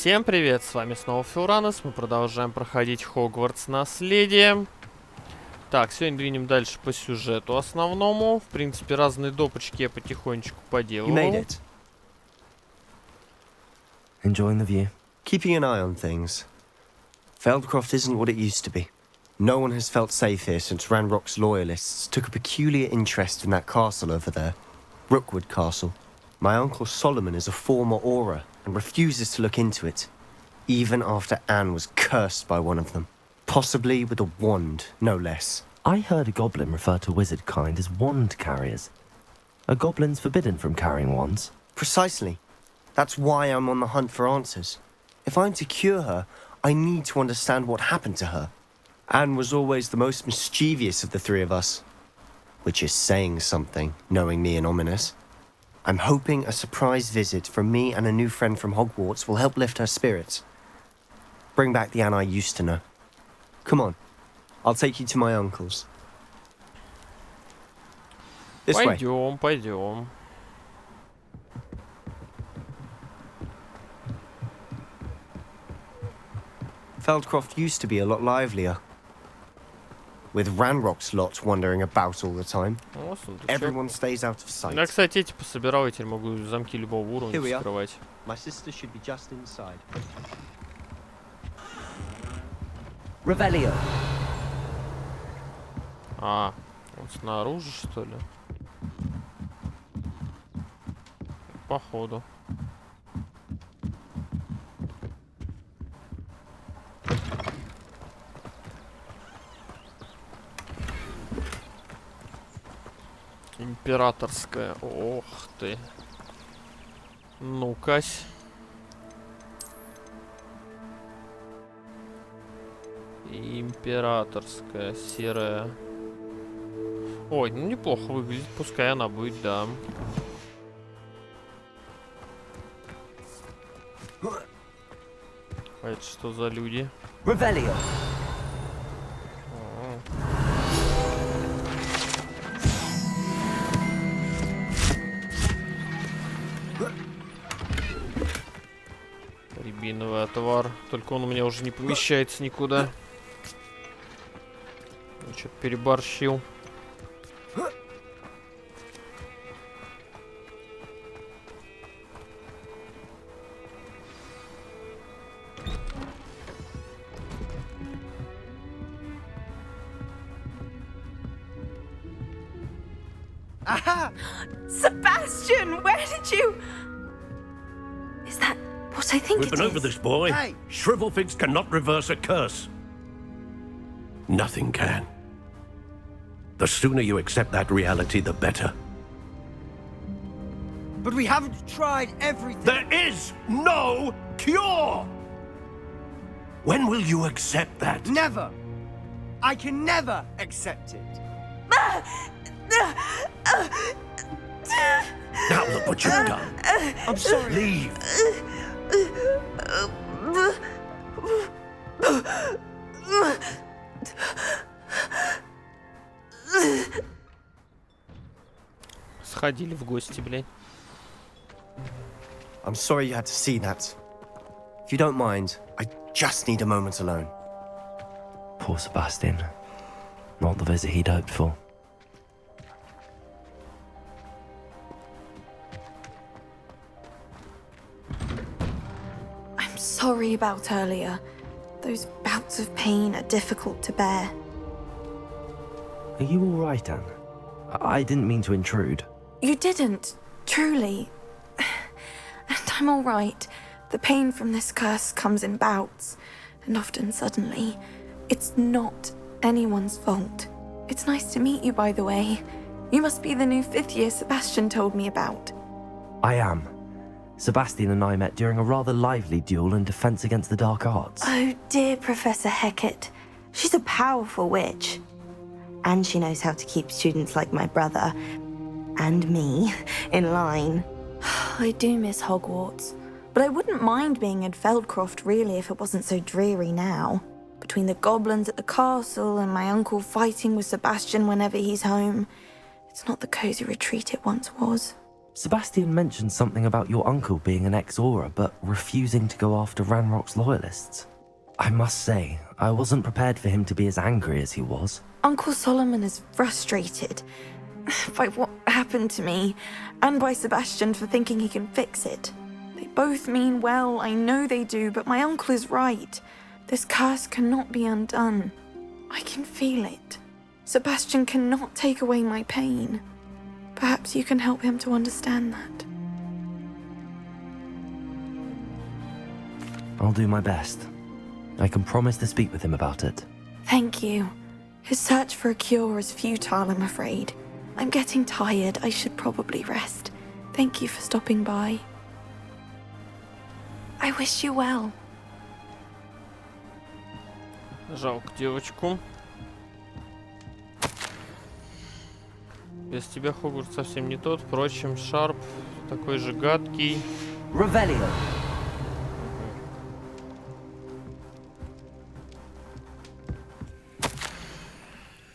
Всем привет, с вами снова Филранос, мы продолжаем проходить Хогвартс Наследие. Так, сегодня двинем дальше по сюжету основному. В принципе, разные допочки я потихонечку поделал. Enjoying the view. Keeping an eye on things. Feldcroft isn't what it used to be. No one has felt safe here since Ranrock's loyalists took a peculiar interest in that castle over there. Rookwood Castle. My uncle Solomon is a former Auror and refuses to look into it, even after Anne was cursed by one of them. Possibly with a wand, no less. I heard a goblin refer to wizard kind as wand carriers. Are goblins forbidden from carrying wands? Precisely. That's why I'm on the hunt for answers. If I'm to cure her, I need to understand what happened to her. Anne was always the most mischievous of the three of us. Which is saying something, knowing me and Ominous. I'm hoping a surprise visit from me and a new friend from Hogwarts will help lift her spirits. Bring back the Anne I used to know. Come on, I'll take you to my uncle's. This way. Пойдем. Feldcroft used to be a lot livelier. With Ranrock's lot wandering about all the time. Everyone stays out of sight. Я, кстати, эти пособирал, я теперь могу замки любого уровня закрывать. My sister should be just inside. Revelio. А, он снаружи, что ли? Походу. Императорская. Ох ты. Ну-кась. Императорская, серая. Ой, ну неплохо выглядит. Пускай она будет, да. А это что за люди? Revelio. Рябиновый отвар. Только он у меня уже не помещается никуда. Что-то переборщил. Aha! Sebastian, where did you... Is that what I think We've it been is? over this, boy. Hey! Shrivelfigs cannot reverse a curse. Nothing can. The sooner you accept that reality, the better. But we haven't tried everything. There is no cure! When will you accept that? Never! I can never accept it. Now look what you've done. I'm sorry. Leave. Сходили в гости, блядь. I'm sorry you had to see that. If you don't mind, I just need a moment alone. Poor Sebastian. Not the visit he'd hoped for. I'm sorry about earlier. Those bouts of pain are difficult to bear. Are you all right, Anne? I didn't mean to intrude. You didn't, truly. And I'm all right. The pain from this curse comes in bouts, and often suddenly. It's not anyone's fault. It's nice to meet you, by the way. You must be the new 5th year Sebastian told me about. I am. Sebastian and I met during a rather lively duel in defense against the dark arts. Oh, dear Professor Hecat. She's a powerful witch. And she knows how to keep students like my brother, and me, in line. I do miss Hogwarts, but I wouldn't mind being in Feldcroft, really, if it wasn't so dreary now. Between the goblins at the castle and my uncle fighting with Sebastian whenever he's home, it's not the cozy retreat it once was. Sebastian mentioned something about your uncle being an ex-Auror, but refusing to go after Ranrock's loyalists. I must say, I wasn't prepared for him to be as angry as he was. Uncle Solomon is frustrated by what happened to me, and by Sebastian for thinking he can fix it. They both mean well, I know they do, but my uncle is right. This curse cannot be undone. I can feel it. Sebastian cannot take away my pain. Perhaps you can help him to understand that. I'll do my best. I can promise to speak with him about it. Thank you. His search for a cure is futile, I'm afraid. I'm getting tired. I should probably rest. Thank you for stopping by. I wish you well. Жалко девочку. Без тебя Хогвартс совсем не тот. Впрочем, Шарп такой же гадкий. Revelio.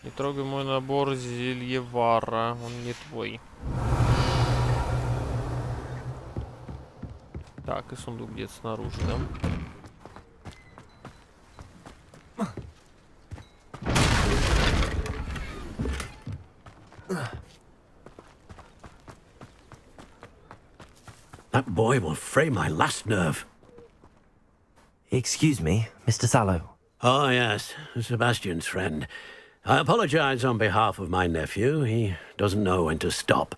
Не трогай мой набор зельевара. Он не твой. Так, и сундук где-то снаружи, да? That boy will fray my last nerve. Excuse me, Mr. Sallow. Oh, yes, Sebastian's friend. I apologize on behalf of my nephew. He doesn't know when to stop.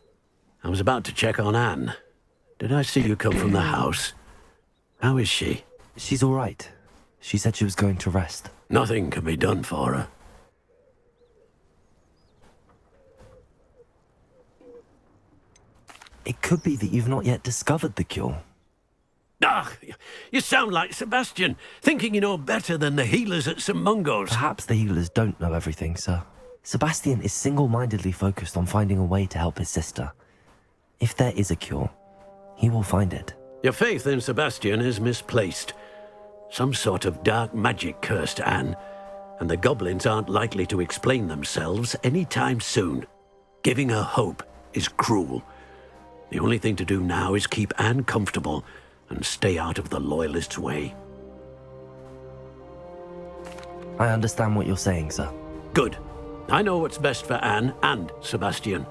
I was about to check on Anne. Did I see you come from the house? How is she? She's all right. She said she was going to rest. Nothing can be done for her. It could be that you've not yet discovered the cure. Ah, you sound like Sebastian, thinking you know better than the healers at St. Mungo's. Perhaps the healers don't know everything, sir. Sebastian is single-mindedly focused on finding a way to help his sister. If there is a cure, he will find it. Your faith in Sebastian is misplaced. Some sort of dark magic cursed Anne, and the goblins aren't likely to explain themselves anytime soon. Giving her hope is cruel. The only thing to do now is keep Anne comfortable and stay out of the Loyalists' way. I understand what you're saying, sir. Good. I know what's best for Anne and Sebastian.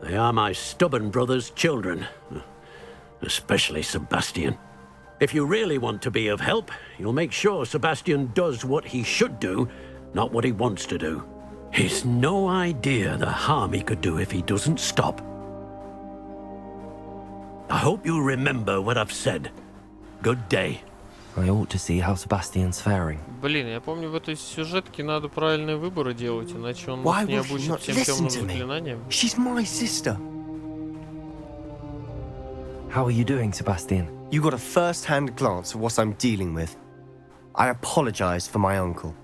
They are my stubborn brother's children. Especially Sebastian. If you really want to be of help, you'll make sure Sebastian does what he should do, not what he wants to do. He's no idea the harm he could do if he doesn't stop. I hope you remember what I've said. Good day. I ought to see how Sebastian's faring. Блин, я помню, в этой сюжетке надо правильные выборы делать, иначе он Why нас не will she обучит not всем listen темным to me? заклинаниям. She's my sister. How are you doing, Sebastian? You got a first-hand glance at what I'm dealing with. I apologize for my uncle.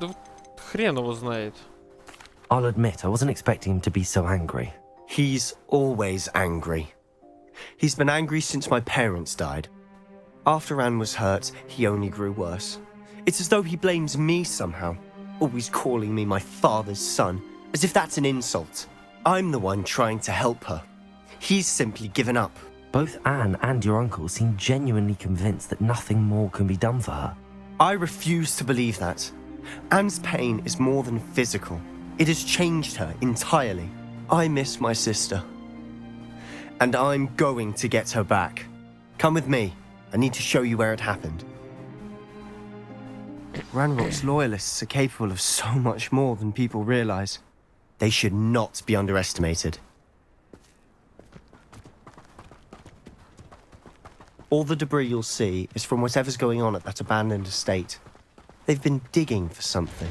Да вот хрен его знает. I'll admit, I wasn't expecting him to be so angry. He's always angry. He's been angry since my parents died. After Anne was hurt, he only grew worse. It's as though he blames me somehow, always calling me my father's son, as if that's an insult. I'm the one trying to help her. He's simply given up. Both Anne and your uncle seem genuinely convinced that nothing more can be done for her. I refuse to believe that. Anne's pain is more than physical. It has changed her entirely. I miss my sister. And I'm going to get her back. Come with me. I need to show you where it happened. Ranrock's loyalists are capable of so much more than people realize. They should not be underestimated. All the debris you'll see is from whatever's going on at that abandoned estate. They've been digging for something.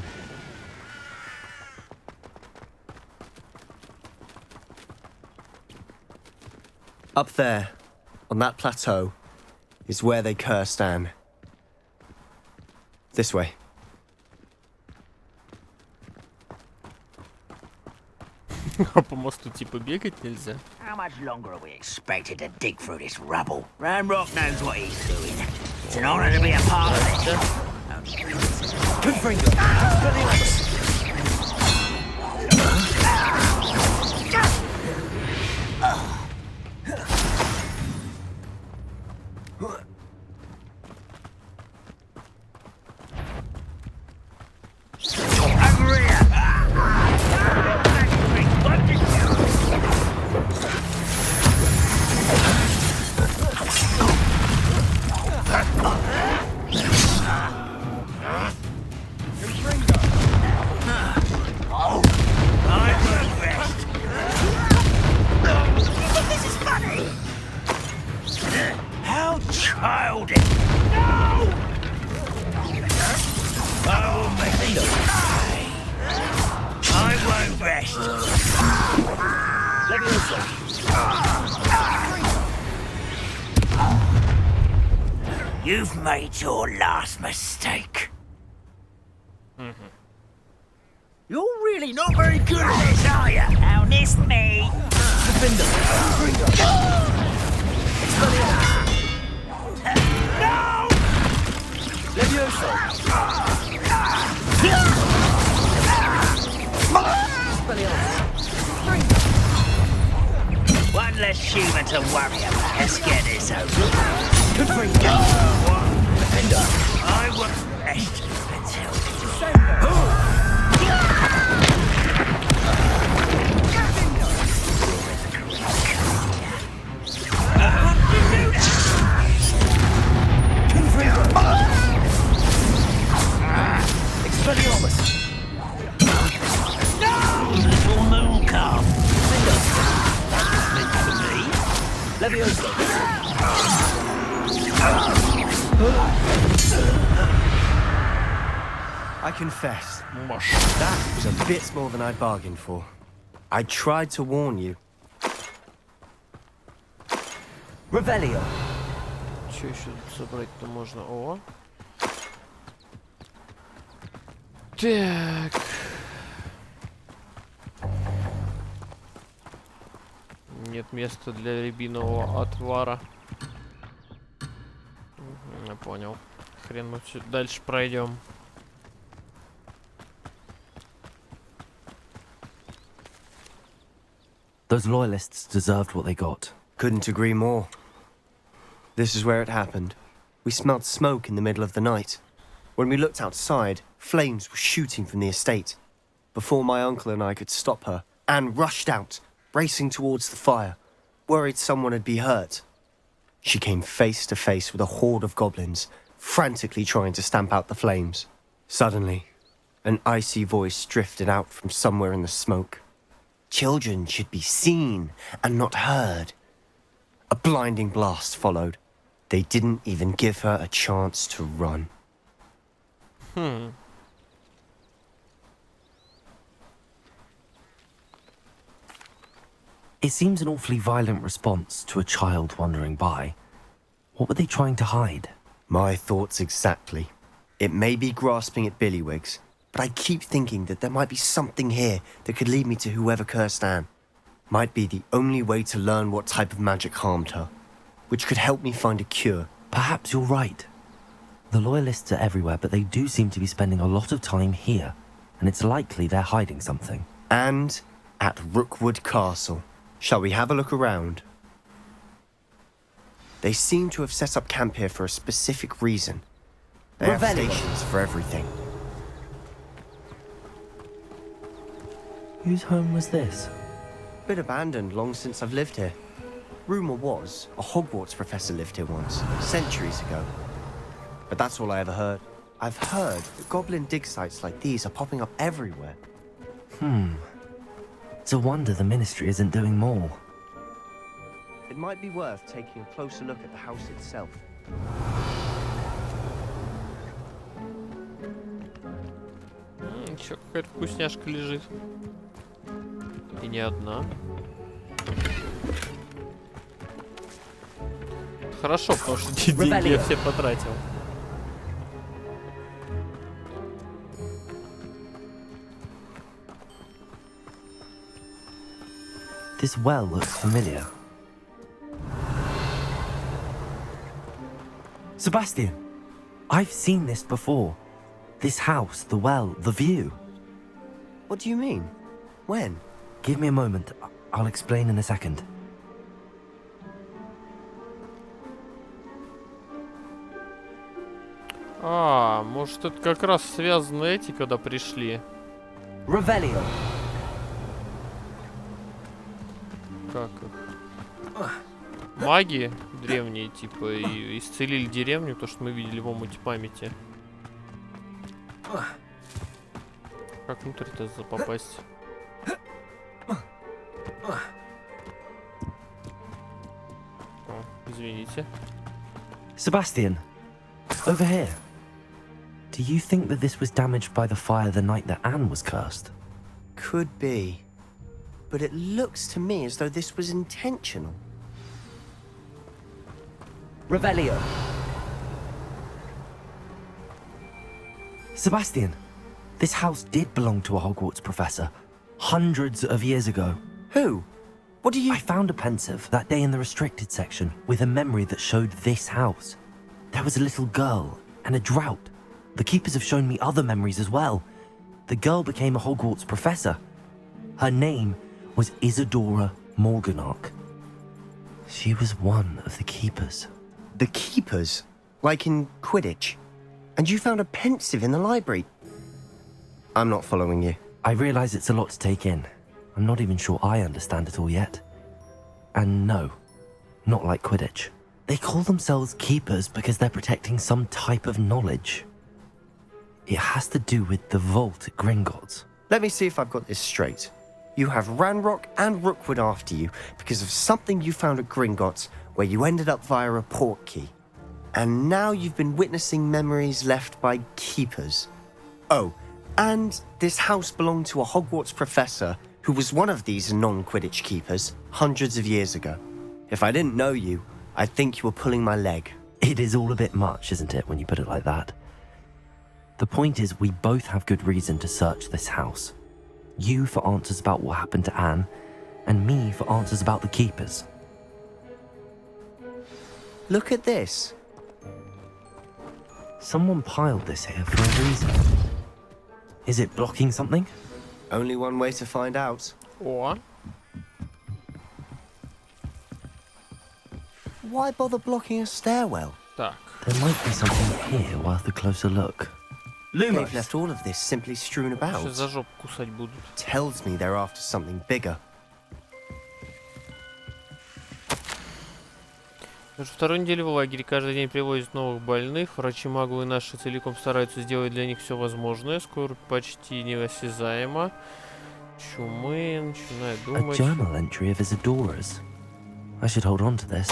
Up there, on that plateau, is where they cursed Anne. This way. А по мосту типа бегать нельзя? How much longer are we expected to dig through this rubble? Ranrock knows what he's doing. It's an honor to be a part of it. How childish! No! I will make you die. I won't rest. You've made your last mistake. You're really not very good at this, are you? Now miss me. No! One less human to worry about. Let's get this over. I won't rest until little moon calf. Meant for me. I confess, Маш. that was a bit more than I bargained for. I tried to warn you. Revelio. Что еще забрать-то можно? О. Так. Нет места для рябинового отвара. Я понял. Хрен мы все дальше пройдем. Those loyalists deserved what they got. Couldn't agree more. This is where it happened. We smelled smoke in the middle of the night. When we looked outside, flames were shooting from the estate. Before my uncle and I could stop her, Anne rushed out, racing towards the fire, worried someone had been hurt. She came face to face with a horde of goblins, frantically trying to stamp out the flames. Suddenly, an icy voice drifted out from somewhere in the smoke. Children should be seen and not heard. A blinding blast followed. They didn't even give her a chance to run. It seems an awfully violent response to a child wandering by. What were they trying to hide? My thoughts exactly. It may be grasping at Billywigs, but I keep thinking that there might be something here that could lead me to whoever cursed Anne. Might be the only way to learn what type of magic harmed her, which could help me find a cure. Perhaps you're right. The loyalists are everywhere, but they do seem to be spending a lot of time here, and it's likely they're hiding something. And at Rookwood Castle. Shall we have a look around? They seem to have set up camp here for a specific reason. They have stations for everything. Whose home was this? Been abandoned long since I've lived here. Rumour was a Hogwarts professor lived here once, centuries ago. But that's all I ever heard. I've heard that goblin dig sites like these are popping up everywhere. It's a wonder the Ministry isn't doing more. It might be worth taking a closer look at the house itself. Еще какая-то вкусняшка лежит. И не одна. Хорошо, потому что эти деньги я все потратил. This well looks familiar. Sebastian, I've seen this before. This house, the well, the view. What do you mean? When? Give me a moment. I'll explain in a second. А, может, это как раз связаны эти, когда пришли. Revelio. Как их? Маги древние, типа, и исцелили деревню, то, что мы видели в омуте памяти. Как внутрь-то попасть? О, извините. Sebastian, over here. Do you think that this was damaged by the fire the night that Anne was cursed? Could be. But it looks to me as though this was intentional. Revelio. Sebastian, this house did belong to a Hogwarts professor, hundreds of years ago. Who? What do you... I found a pensive that day in the restricted section with a memory that showed this house. There was a little girl and a drought. The keepers have shown me other memories as well. The girl became a Hogwarts professor. Her name was Isadora Morganach. She was one of the keepers. The keepers? Like in Quidditch? And you found a pensive in the library? I'm not following you. I realize it's a lot to take in. I'm not even sure I understand it all yet. And no, not like Quidditch. They call themselves keepers because they're protecting some type of knowledge. It has to do with the vault at Gringotts. Let me see if I've got this straight. You have Ranrock and Rookwood after you because of something you found at Gringotts where you ended up via a portkey. And now you've been witnessing memories left by keepers. Oh, and this house belonged to a Hogwarts professor who was one of these non-Quidditch keepers hundreds of years ago. If I didn't know you, I'd think you were pulling my leg. It is all a bit much, isn't it, when you put it like that? The point is, we both have good reason to search this house. You for answers about what happened to Anne, and me for answers about the keepers. Look at this. Someone piled this here for a reason. Is it blocking something? Only one way to find out. О, Why bother blocking a stairwell? так. There might be something here worth a closer look. They've left all of this simply strewn about. Сейчас за жопу кусать будут. Tells me they're after something bigger. Уже вторую неделю в лагере каждый день привозят новых больных. Врачи маглы наши целиком стараются сделать для них все возможное. Скоро почти неосязаемо. Чумы, начинаю A думать. journal entry of Isadora's. I should hold on to this.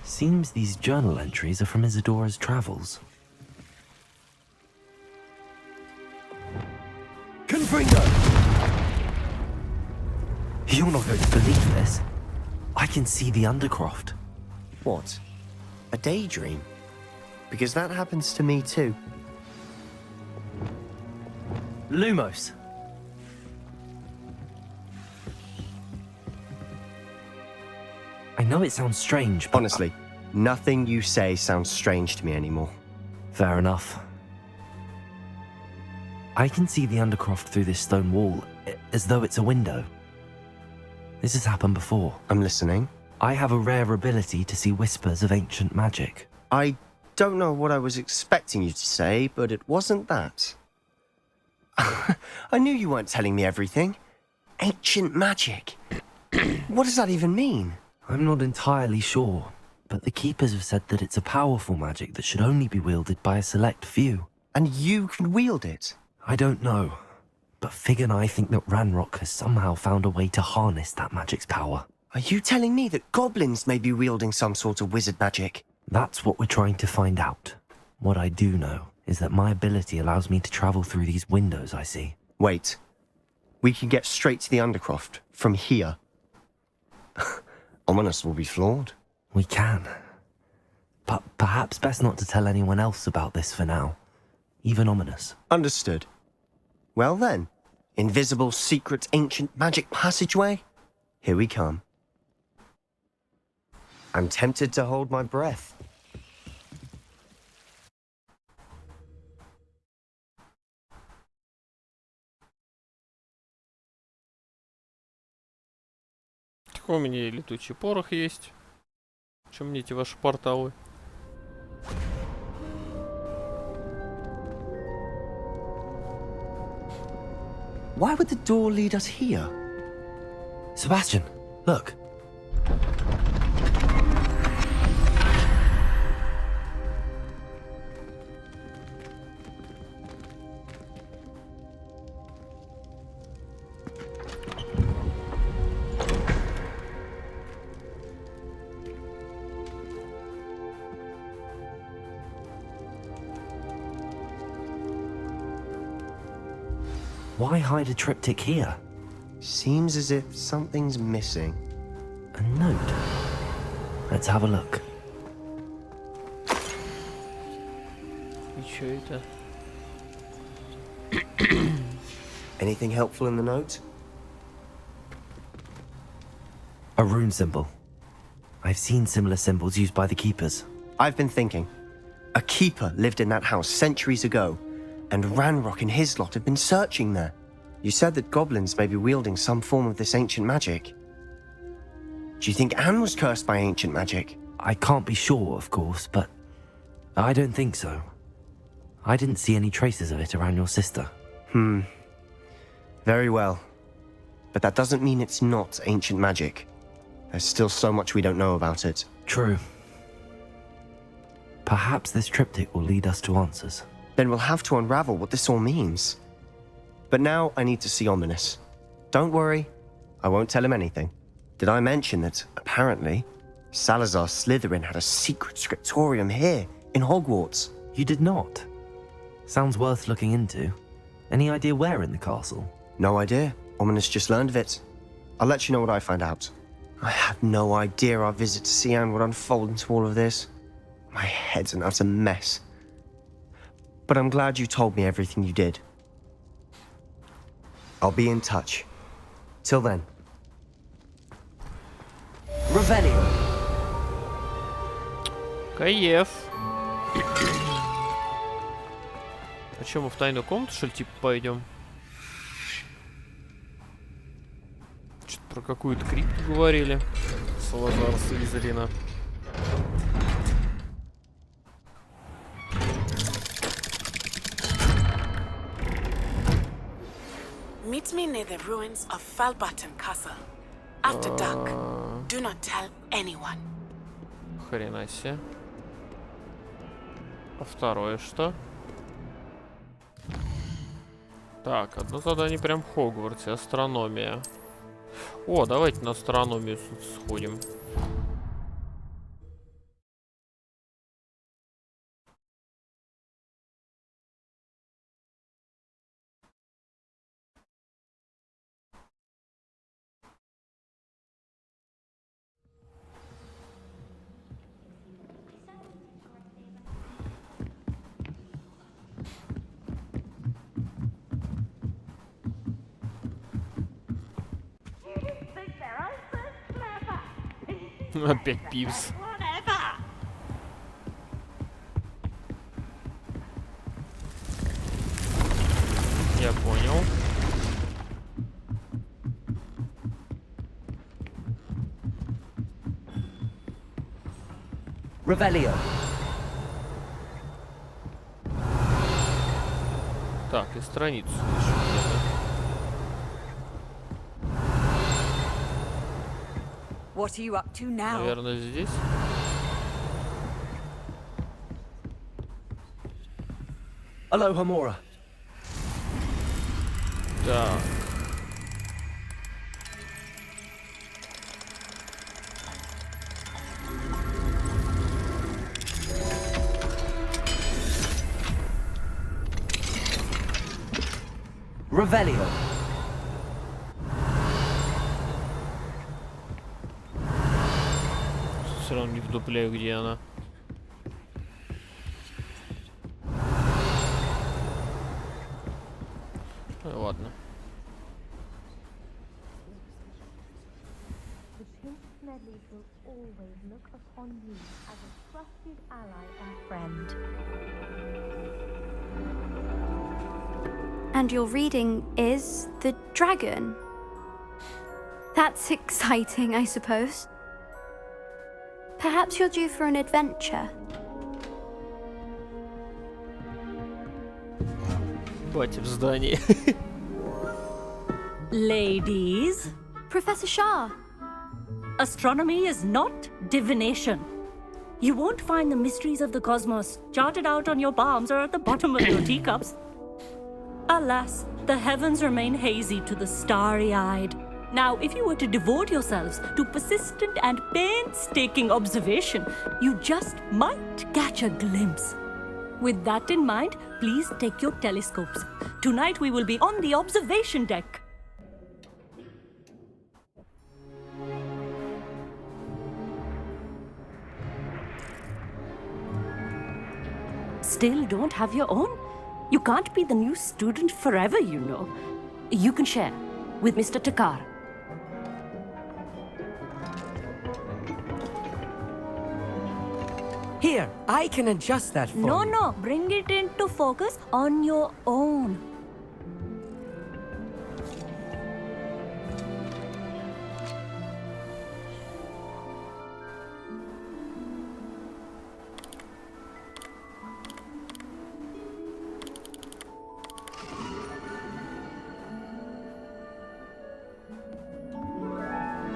Seems these journal entries are from Isadora's travels. Confringo! You're not going to believe this. I can see the Undercroft. What? A daydream? Because that happens to me too. Lumos. I know it sounds strange, but... Honestly, nothing you say sounds strange to me anymore. Fair enough. I can see the Undercroft through this stone wall, as though it's a window. This has happened before. I'm listening. I have a rare ability to see whispers of ancient magic. I don't know what I was expecting you to say, but it wasn't that. I knew you weren't telling me everything. Ancient magic. What does that even mean? I'm not entirely sure, but the Keepers have said that it's a powerful magic that should only be wielded by a select few. And you can wield it? I don't know, but Fig and I think that Ranrock has somehow found a way to harness that magic's power. Are you telling me that goblins may be wielding some sort of wizard magic? That's what we're trying to find out. What I do know is that my ability allows me to travel through these windows I see. Wait. We can get straight to the Undercroft from here. Ominous will be floored. We can. But perhaps best not to tell anyone else about this for now. Even Ominous. Understood. Well then, invisible, secret, ancient magic passageway? Here we come. I'm tempted to hold my breath. Нафига у меня и летучий порох есть? Чем мне эти ваши порталы? Why would the door lead us here? Sebastian, look. Why hide a triptych here? Seems as if something's missing. A note. Let's have a look. И чё это? Anything helpful in the note? A rune symbol. I've seen similar symbols used by the keepers. I've been thinking. A keeper lived in that house centuries ago, and Ranrock and his lot have been searching there. You said that goblins may be wielding some form of this ancient magic. Do you think Anne was cursed by ancient magic? I can't be sure, of course, but I don't think so. I didn't see any traces of it around your sister. Very well. But that doesn't mean it's not ancient magic. There's still so much we don't know about it. True. Perhaps this triptych will lead us to answers. Then we'll have to unravel what this all means. But now I need to see Ominous. Don't worry, I won't tell him anything. Did I mention that, apparently, Salazar Slytherin had a secret scriptorium here, in Hogwarts? You did not. Sounds worth looking into. Any idea where in the castle? No idea. Ominous just learned of it. I'll let you know what I find out. I had no idea our visit to Sian would unfold into all of this. My head's an utter mess. But I'm glad you told me everything you did. I'll be in touch. Till then. Revelio. Кайф. А чё, мы в тайную комнату, что ли, типа, пойдем? Что-то про какую-то крипту говорили. Салазар Слизерина. Meet me near the ruins of Falbaton Castle. After dark. Do not tell anyone. Хрена себе. А второе что? Так, одно задание прям в Хогвартсе. Астрономия. О, давайте на астрономию сходим. Опять Пивз. Я понял. Revelio. Так, и страницу слышу где-то. What are you up to now? Наверное, здесь. Aloha Mora. Так. Revelio. Все равно не вдупляю, где она. Ладно. And your reading is The Dragon. That's exciting, I suppose. Perhaps you're due for an adventure. Батя в здании. Ladies, Professor Shah. astronomy is not divination. You won't find the mysteries of the cosmos charted out on your palms or at the bottom of your teacups. Alas, the heavens remain hazy to the starry-eyed. Now, if you were to devote yourselves to persistent and painstaking observation, you just might catch a glimpse. With that in mind, please take your telescopes. Tonight we will be on the observation deck. Still don't have your own? You can't be the new student forever, you know. You can share with Mr. Takar. Here, I can adjust that for you. No, bring it into focus on your own.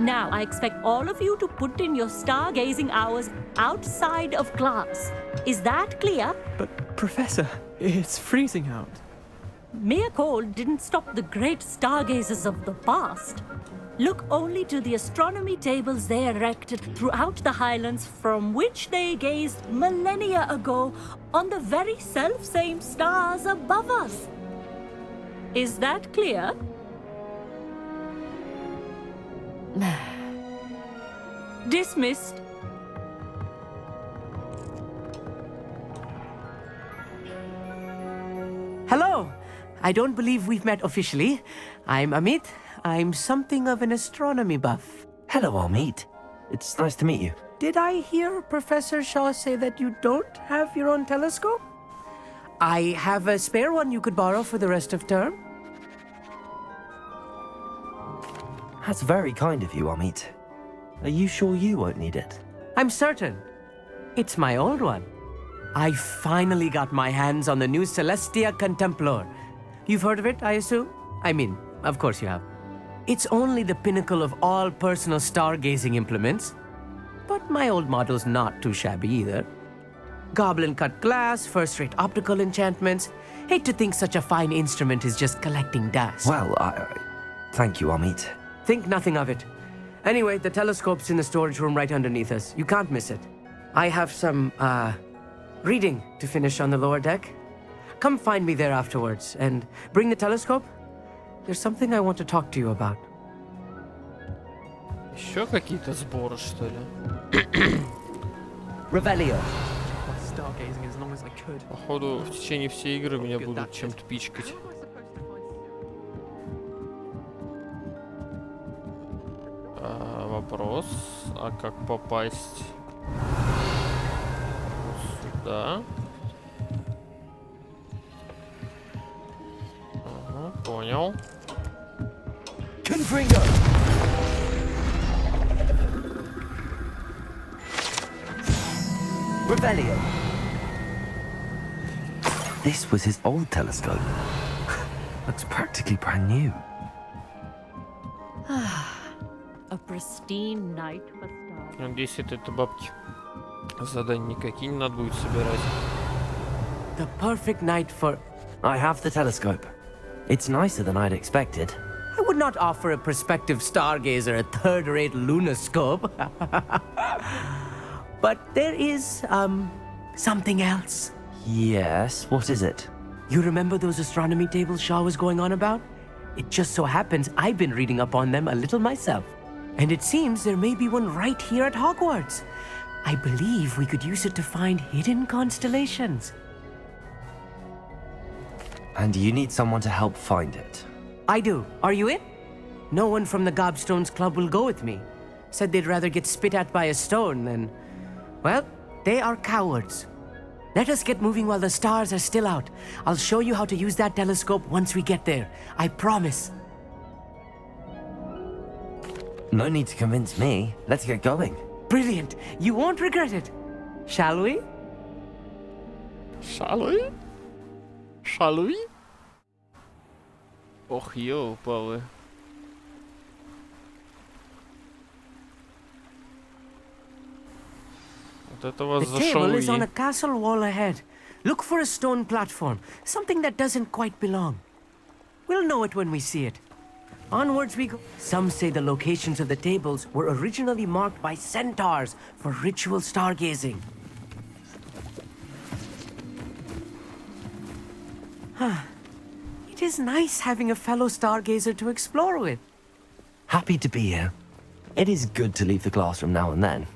Now, I expect all of you to put in your stargazing hours outside of class. Is that clear? But, Professor, it's freezing out. Mere cold didn't stop the great stargazers of the past. Look only to the astronomy tables they erected throughout the highlands from which they gazed millennia ago on the very self-same stars above us. Is that clear? Dismissed. Hello. I don't believe we've met officially. I'm Amit. I'm something of an astronomy buff. Hello, Amit. It's nice to meet you. Did I hear Professor Shaw say that you don't have your own telescope? I have a spare one you could borrow for the rest of term. That's very kind of you, Amit. Are you sure you won't need it? I'm certain. It's my old one. I finally got my hands on the new Celestia Contemplar. You've heard of it, I assume? I mean, of course you have. It's only the pinnacle of all personal stargazing implements. But my old model's not too shabby either. Goblin-cut glass, first-rate optical enchantments. Hate to think such a fine instrument is just collecting dust. Well, thank you, Amit. Think nothing of it. Anyway, the telescope's in the storage room right underneath us. You can't miss it. I have some, reading to finish on the lower deck. Come find me there afterwards, and bring the telescope. There's something I want to talk to you about. Еще какие-то сборы, что ли? Revelio. Stargazing as long as I could. Походу, в течение всей игры меня будут чем-то пичкать. Вопрос, а как попасть вот сюда? Ага, понял. Confringo. Revelio. This was his old telescope. Looks practically brand new. A pristine night for stars. Надеюсь, это бабки. Задания никакие не надо будет собирать. The perfect night for... I have the telescope. It's nicer than I'd expected. I would not offer a prospective stargazer a third-rate lunoscope. But there is, something else. Yes, what is it? You remember those astronomy tables Shaw was going on about? It just so happens I've been reading up on them a little myself. And it seems there may be one right here at Hogwarts. I believe we could use it to find hidden constellations. And you need someone to help find it. I do. Are you in? No one from the Gobstones Club will go with me. Said they'd rather get spit at by a stone than... Well, they are cowards. Let us get moving while the stars are still out. I'll show you how to use that telescope once we get there. I promise. No need to convince me. Let's get going. Brilliant. You won't regret it. Shall we? Shall we? Shall we? Ох, ёпалы. Вот это вас The table is on a зашалуи. castle wall ahead. Look for a stone platform, something that doesn't quite belong. We'll know it when we see it. Onwards we go. Some say the locations of the tables were originally marked by centaurs for ritual stargazing. It is nice having a fellow stargazer to explore with. Happy to be here. It is good to leave the classroom now and then.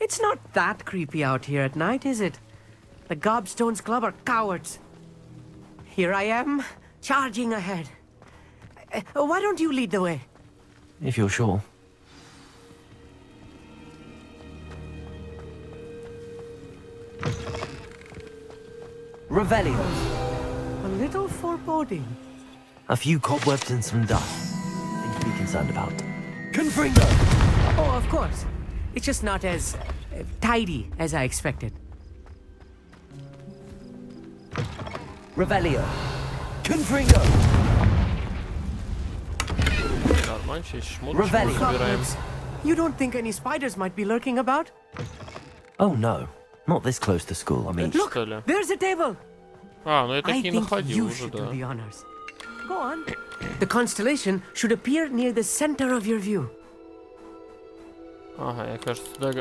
It's not that creepy out here at night, is it? The Gobstones Club are cowards. Here I am, charging ahead. Why don't you lead the way? If you're sure. Revelio. A little foreboding. A few cobwebs and some dust. Thing to be concerned about. Confringo! Oh, of course. It's just not as tidy as I expected. Revelio. Confringo! Нормально, сейчас шмоточку Revelio. собираем. You don't think any spiders might be lurking about? Oh no. Not this close to school, I mean. Look, Что ли? there's a table. А, ну я I такие think находил you уже, should да. do the honors. Go on. The constellation should appear near the center of your view. Ага,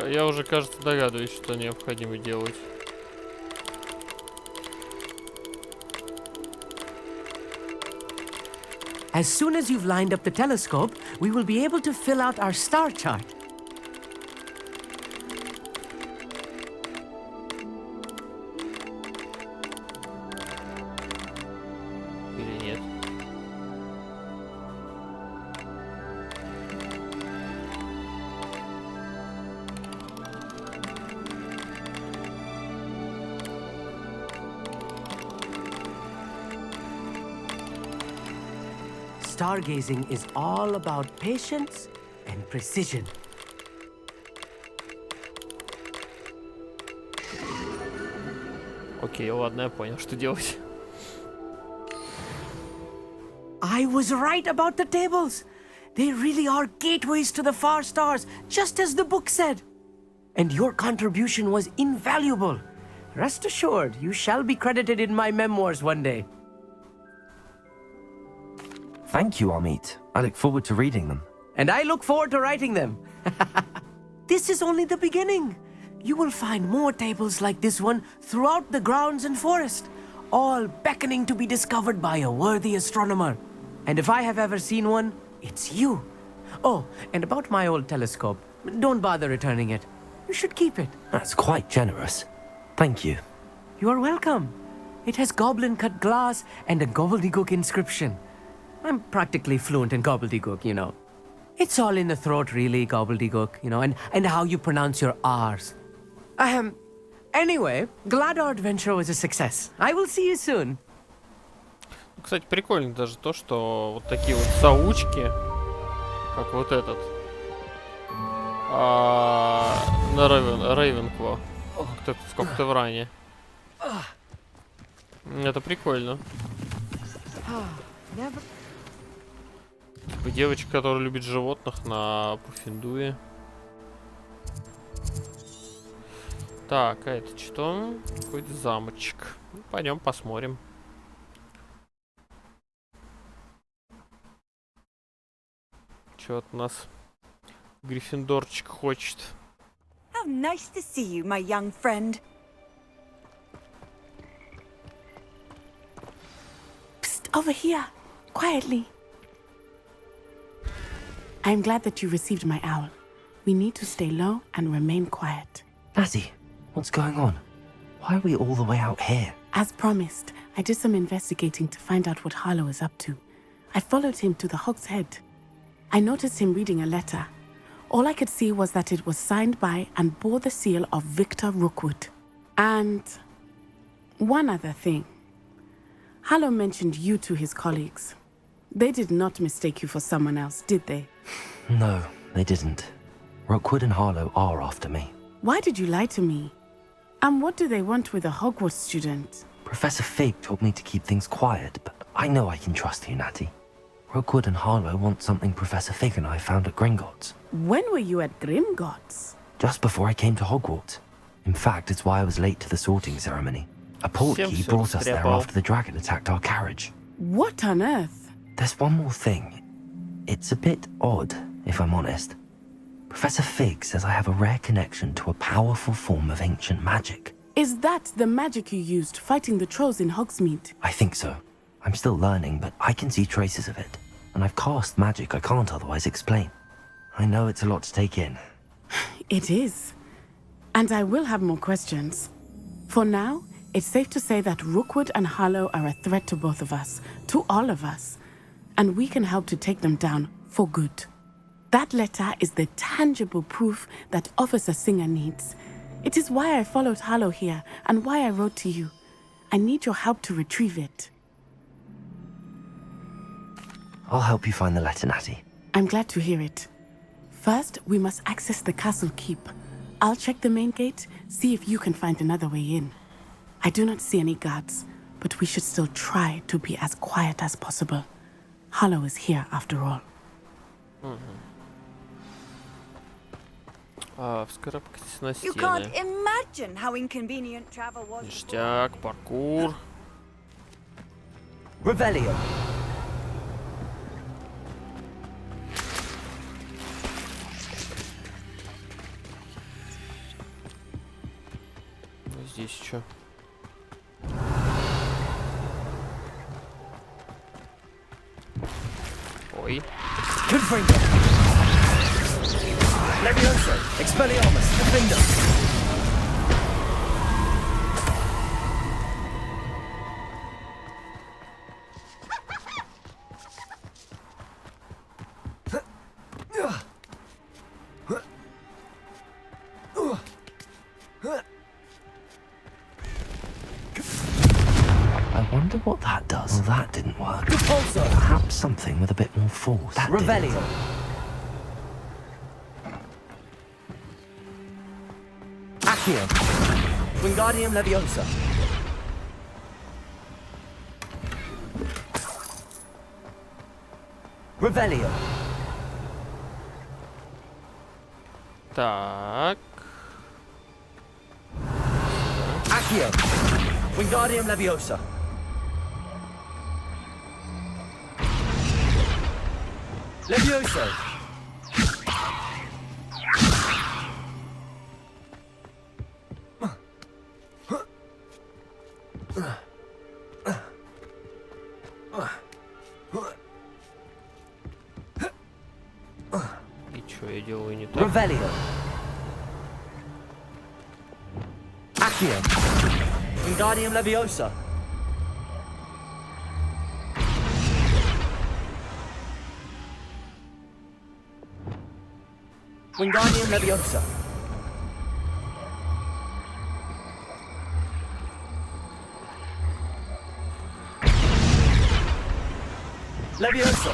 я уже, кажется, догадываюсь, что необходимо делать. As soon as you've lined up the telescope, we will be able to fill out our star chart. Или нет? Stargazing is all about patience and precision. Окей, ладно, я понял, что делать. I was right about the tables. They really are gateways to the far stars, just as the book said. And your contribution was invaluable. Rest assured, you shall be credited in my memoirs one day. Thank you, Amit. I look forward to reading them. And I look forward to writing them. This is only the beginning. You will find more tables like this one throughout the grounds and forest, all beckoning to be discovered by a worthy astronomer. And if I have ever seen one, it's you. Oh, and about my old telescope, don't bother returning it. You should keep it. That's quite generous. Thank you. You are welcome. It has goblin-cut glass and a gobbledygook inscription. I'm practically fluent in gobbledygook, you know. It's all in the throat, really, gobbledygook, you know, and how you pronounce your R's. Anyway, glad our adventure was a success. I will see you soon. Кстати, прикольно даже то, что вот такие вот заучки, как вот этот, на Рейвенкло, в Коктевране. Это прикольно. Типа девочка, которая любит животных на Пуффендуе. Так, а это что? Какой-то замочек. Ну, пойдем посмотрим. Что вот у нас Гриффиндорчик хочет. How nice to see you, my young friend. Psst, over here, quietly. I'm glad that you received my owl. We need to stay low and remain quiet. Lassie, what's going on? Why are we all the way out here? As promised, I did some investigating to find out what Harlow is up to. I followed him to the Hog's Head. I noticed him reading a letter. All I could see was that it was signed by and bore the seal of Victor Rookwood. And one other thing. Harlow mentioned you to his colleagues. They did not mistake you for someone else, did they? No, they didn't. Rookwood and Harlow are after me. Why did you lie to me? And what do they want with a Hogwarts student? Professor Fig told me to keep things quiet, but I know I can trust you, Natty. Rookwood and Harlow want something Professor Fig and I found at Gringotts. When were you at Gringotts? Just before I came to Hogwarts. In fact, it's why I was late to the sorting ceremony. A portkey Всем brought us there встряпал. after the dragon attacked our carriage. What on earth? There's one more thing. It's a bit odd, if I'm honest. Professor Fig says I have a rare connection to a powerful form of ancient magic. Is that the magic you used fighting the trolls in Hogsmeade? I think so. I'm still learning, but I can see traces of it. And I've cast magic I can't otherwise explain. I know it's a lot to take in. It is. And I will have more questions. For now, it's safe to say that Rookwood and Harlow are a threat to both of us, to all of us. And we can help to take them down for good. That letter is the tangible proof that Officer Singer needs. It is why I followed Harlow here and why I wrote to you. I need your help to retrieve it. I'll help you find the letter, Natty. I'm glad to hear it. First, we must access the castle keep. I'll check the main gate, see if you can find another way in. I do not see any guards, but we should still try to be as quiet as possible. Harlow is here after all. Вскарабкайтесь на You can't стены. imagine how inconvenient travel was. Ништяк, паркур. Revelio. Здесь что? Ой. Levioso, Expelliarmus, Defender. I wonder what that does. Well, that didn't work. Repulsor. Perhaps something with a bit more force. That didn't. Revelio. Accio. Wingardium Leviosa. Revelio. Так. Accio. Wingardium Leviosa. Levioso. И что я делаю не так? Revelio. Accio. Wingardium Leviosa. Wingardium Leviosa. Levioso.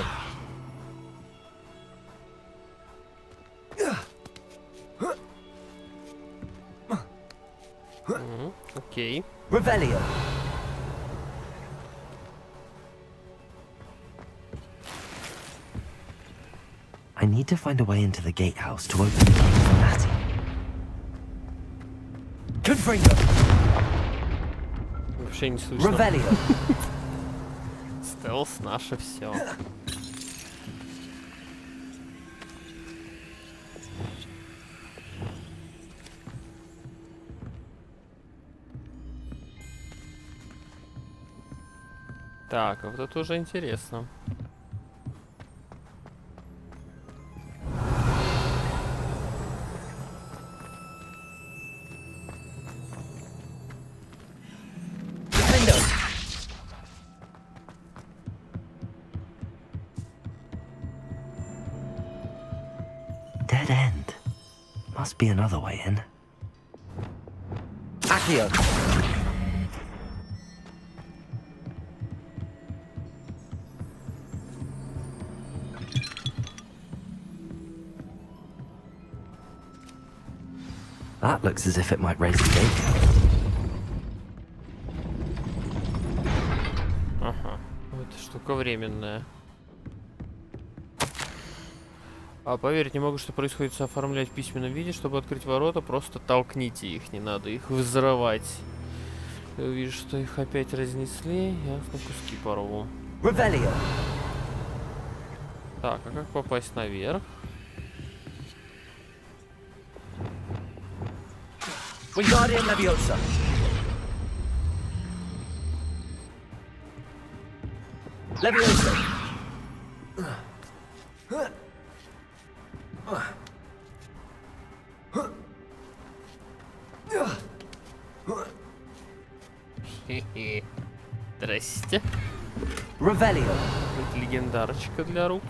Окей. Revelio. I need to find a way into the gatehouse to open the gate for Natty. Confringo. Вообще не слышно. Revelio. Стелс наше все. Так, а вот это уже интересно. Dead end. Must be another way in. Accio. That looks as if it might raise the gate. Ага, эта штука временная. А поверить не могу, что происходит оформлять в письменном виде. Чтобы открыть ворота, просто толкните их, не надо их взрывать. Я вижу, что их опять разнесли. Я на куски порву. Revelio. Так, а как попасть наверх? Wingardium Leviosa. Leviosa. Хе-хе. Здрасте. Revelio. Это легендарочка для рук.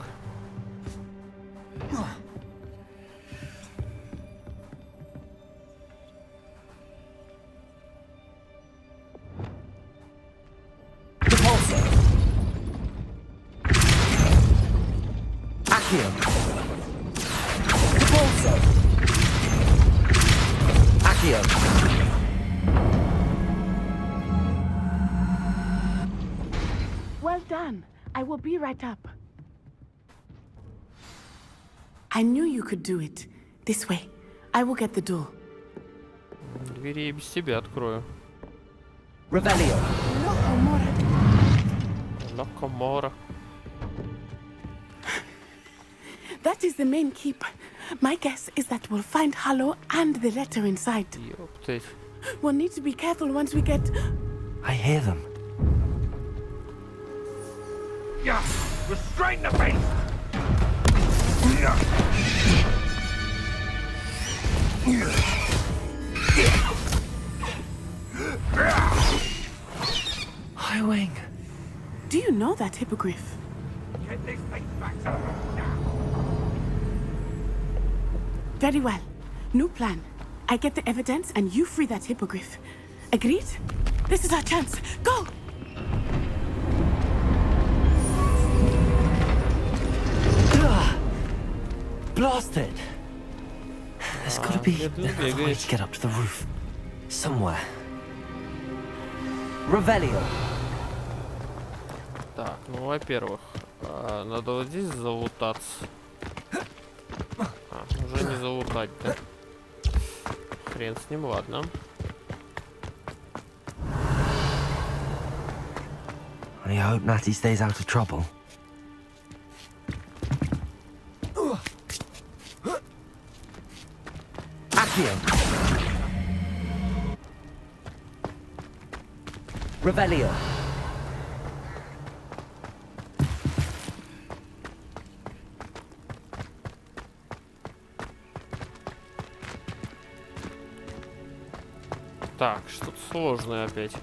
Repulsor. Accio. Repulsor. Accio. Well done. I will be right up. I knew you could do it. This way. I will get the door. Двери я без тебя открою. Revelio. Локомора. That is the main keep. My guess is that we'll find Hollow and the letter inside. Ёптать. We'll need to be careful once we get... I hear them. Yeah, restrain the beast! Highwing. Do you know that hippogriff? Get this thing back to now. Very well. New plan. I get the evidence and you free that hippogriff. Agreed? This is our chance. Go! Blasted. There's gotta be another way to get up to the roof. Somewhere. Revelio. Так, ну, во-первых, надо вот здесь залутаться. Уже не залутать-то. Хрен с ним, ладно. I hope Natty stays out of trouble. Accio. Revelio. Так, что-то сложное опять.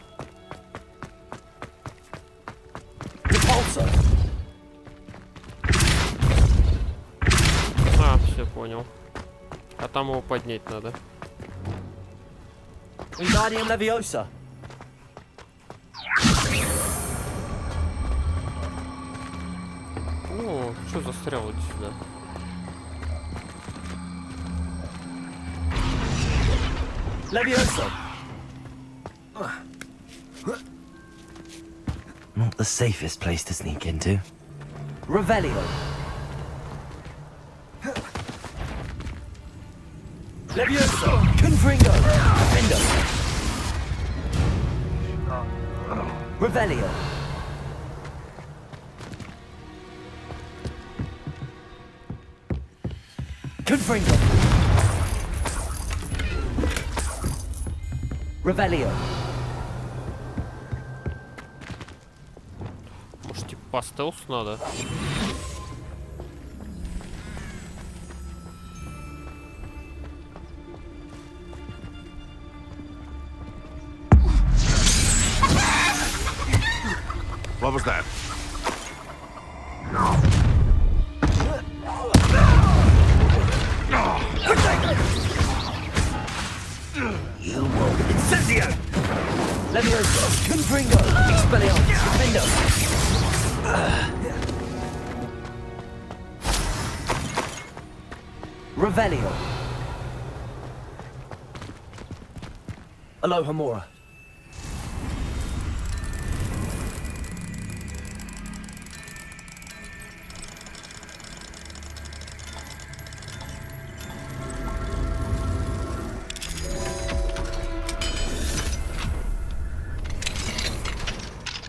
Repulsor. Все понял. А там его поднять надо. Wingardium Leviosa. О, что застрял вот сюда? Leviosa. Not the safest place to sneak into. Revelio. Leviosa. Confringo. Defender. Revelio. Confringo. Revelio. Может, типа по стелсу надо? What was that? You will Incendio! Leviosa! Confringo! Expelliarmus! Defender! Revelio! Aloha Mora.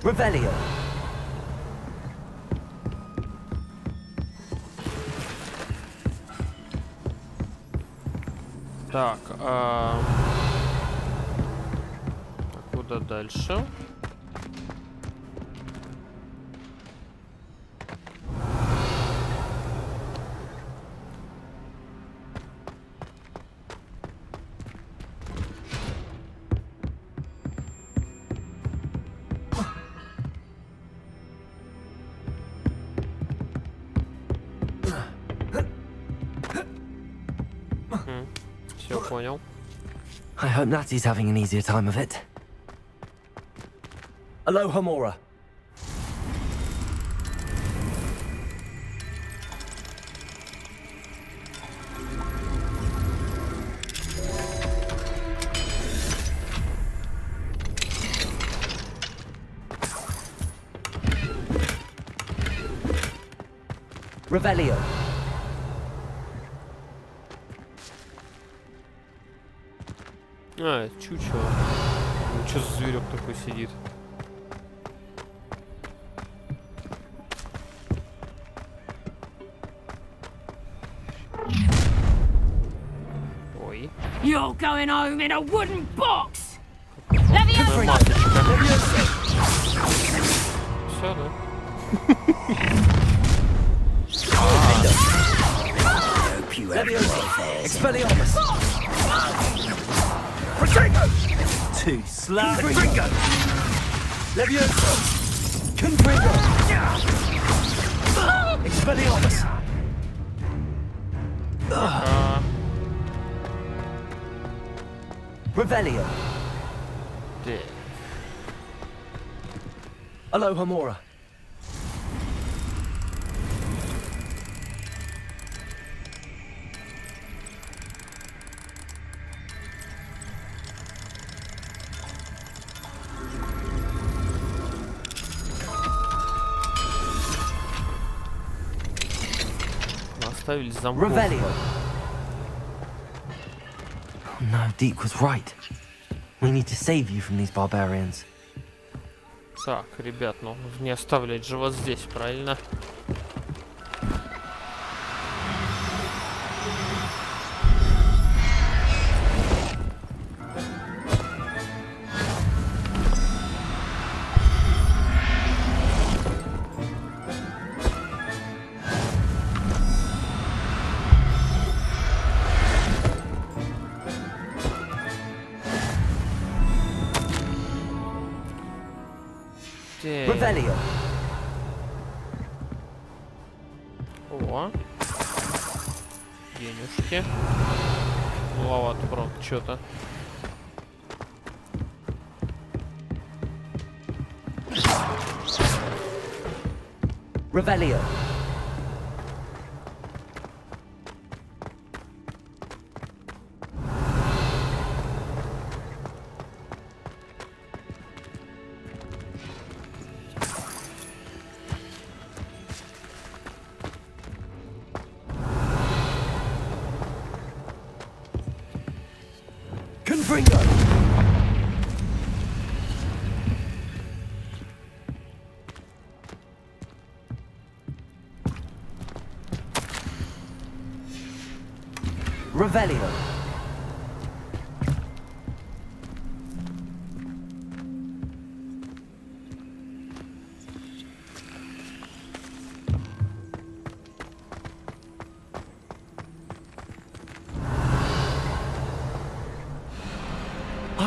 Revelio. Так, а куда дальше? Все понял. I hope Natty's having an easier time of it. Aloha Mora. Revelio. А, чучело. Ну, что за зверек такой сидит? Ой. You're going home in a wooden box. Все, да? Expelliarmus. Too slow. Confringo. Levioso. Confringo. Expelliarmus. Revelio. Aloha Mora. Оставили замков. Revelio. No, Deek was right. We need to save you from these barbarians. Так, ребят, ну не оставлять же вас здесь, правильно? Revelio. О. Денежки. Маловато, правда, что-то. Revelio. Confringo. Revelio.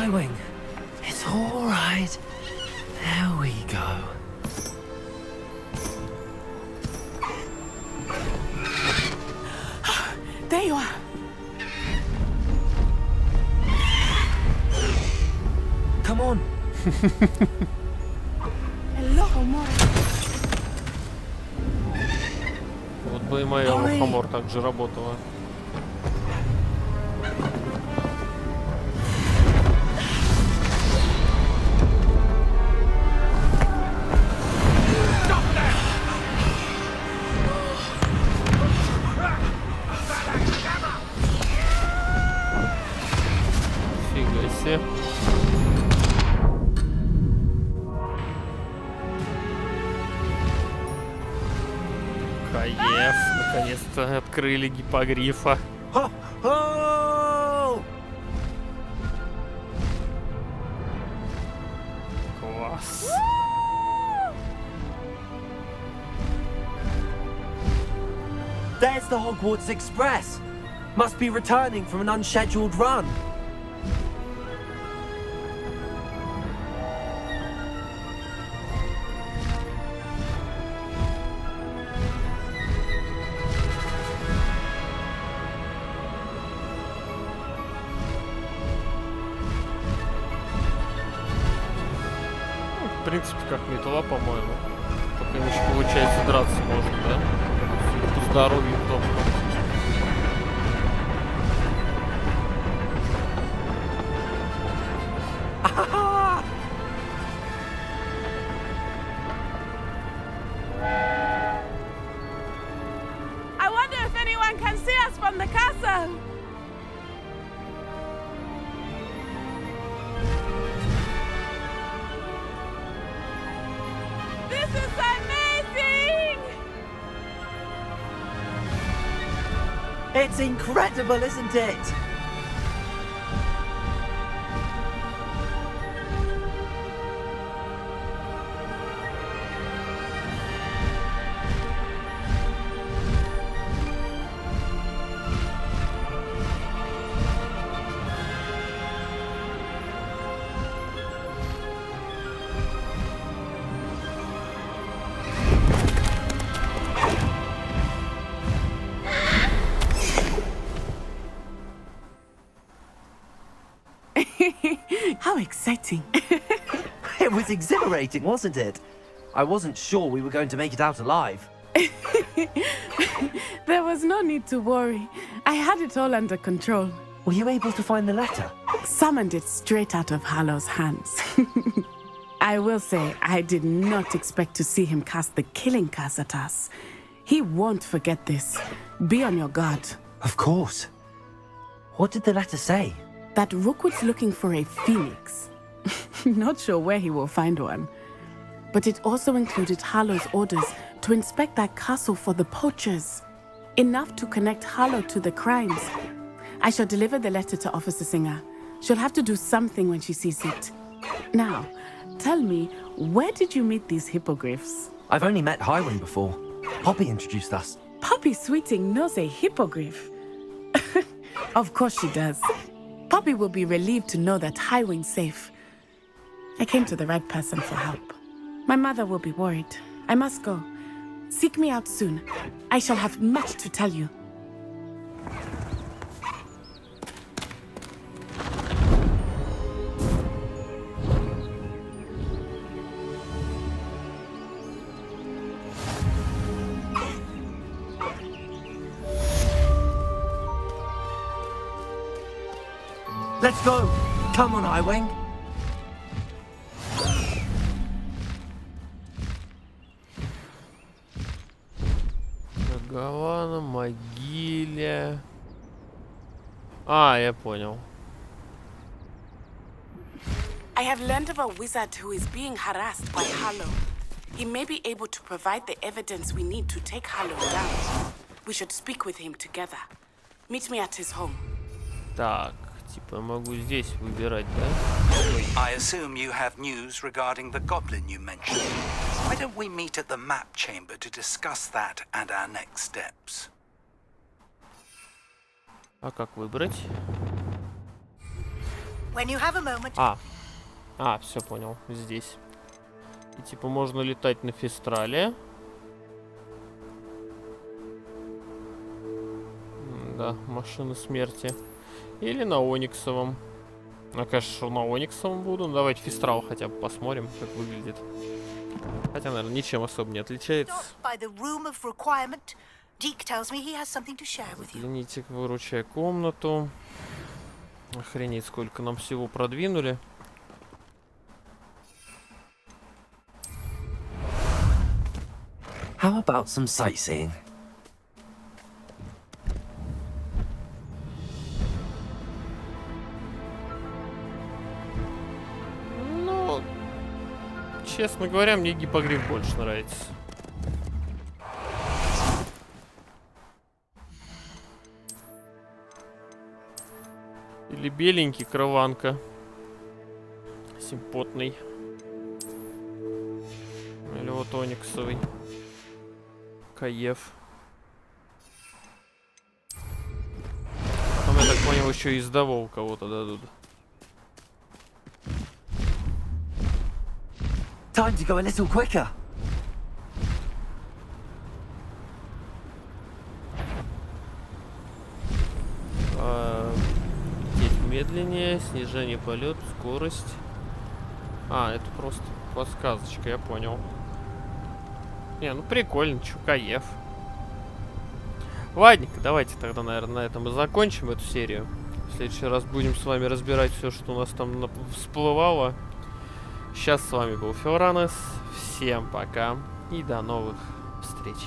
Wing. It's all right. There we go. There you are. Come on. Aloha Mora. Вот бы и моя Лохомор так же работала. Фига себе. Кайф. Наконец-то открыли гиппогрифа. Класс. There's the Hogwarts Express. Must be returning from an unscheduled run. В принципе, как метла, по-моему. Только им еще получается драться можно, да? По здоровью только. I wonder if anyone can see us from the castle. This is amazing! It's incredible, isn't it? How exciting. It was exhilarating, wasn't it? I wasn't sure we were going to make it out alive. There was no need to worry. I had it all under control. Were you able to find the letter? Summoned it straight out of Hallow's hands. I will say, I did not expect to see him cast the killing curse at us. He won't forget this. Be on your guard. Of course. What did the letter say? That Rookwood's looking for a phoenix. Not sure where he will find one. But it also included Hallow's orders to inspect that castle for the poachers. Enough to connect Hallow to the crimes. I shall deliver the letter to Officer Singer. She'll have to do something when she sees it. Now, tell me, where did you meet these hippogriffs? I've only met Highwing before. Poppy introduced us. Poppy Sweeting knows a hippogriff. Of course she does. Poppy will be relieved to know that Highwing's safe. I came to the right person for help. My mother will be worried. I must go. Seek me out soon. I shall have much to tell you. Let's go! Come on, Highwing! Голова на могиле. А, я понял. I have learned of a wizard who is being harassed by Hallow. He may be able to provide the evidence we need to take Hallow down. We should speak with him together. Meet me at his home. Так, типа могу здесь выбирать, да? I assume you have news regarding the goblin you mentioned. Why don't we meet at the map chamber to discuss that and our next steps? А как выбрать? When you have a moment. Все понял, здесь. И типа можно летать на Фестрале. Да, машина смерти. Или на Ониксовом. Ну, конечно, что на Ониксовом буду. Давайте Фестрал хотя бы посмотрим, как выглядит. Хотя, наверное, ничем особо не отличается. Извините, выручай комнату. Охренеть, сколько нам всего продвинули. How about some sightseeing? Честно говоря, мне гиппогриф больше нравится. Или беленький крыванка. Симпотный. Или вот ониксовый. Каев. Потом, я так понял, еще и издавол кого-то дадут. Time to go a little quicker. Лететь медленнее, снижение полет, скорость. А, это просто подсказочка, я понял. Не, ну прикольно, чё, каев. Ладненько, давайте тогда, наверное, на этом и закончим эту серию. В следующий раз будем с вами разбирать все, что у нас там всплывало. Сейчас с вами был Филранес. Всем пока и до новых встреч.